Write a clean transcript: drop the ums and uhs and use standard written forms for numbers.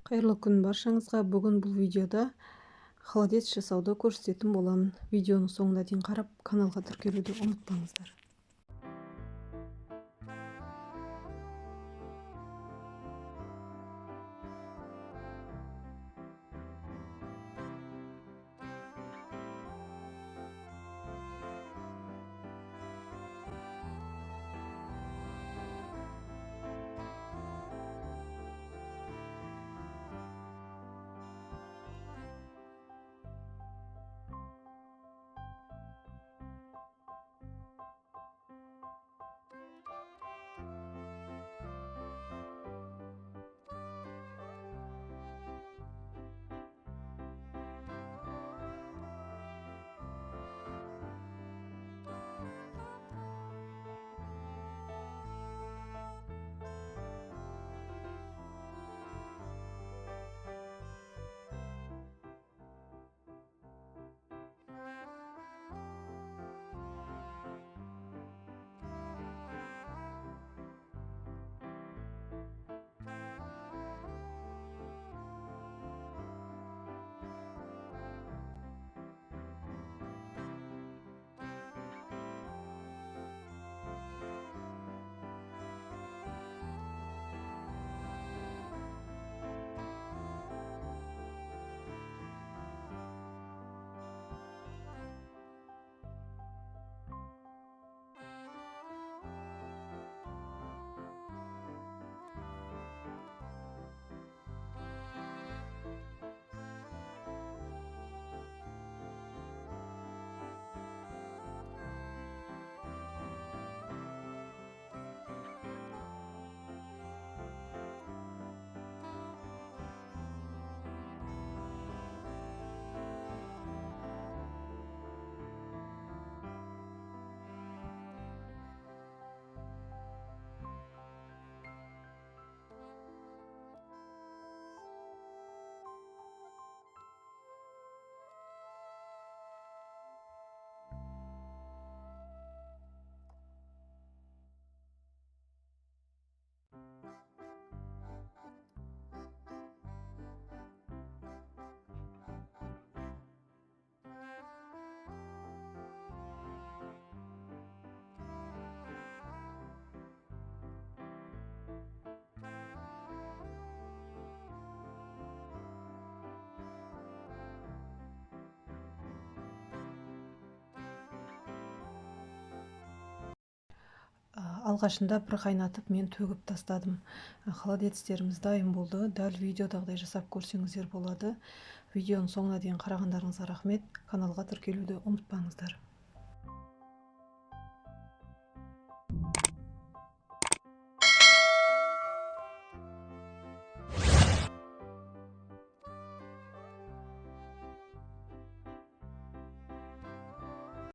Қайырлы күн баршаңызға. Бүгін бұл видеода холодец жасауды көрсететін боламын. Видеоны соңына дейін қарап, каналға тіркелуді ұмытпаңыздар. Алғашында бір қайнатып мен төгіп тастадым. Холодецтеріміз дайын болды. Дәл видеодағыдай жасап көрсеңіздер болады. Видеоның соңына дейін қарағандарыңызға рахмет. Каналға тіркелуді ұмытпаңыздар.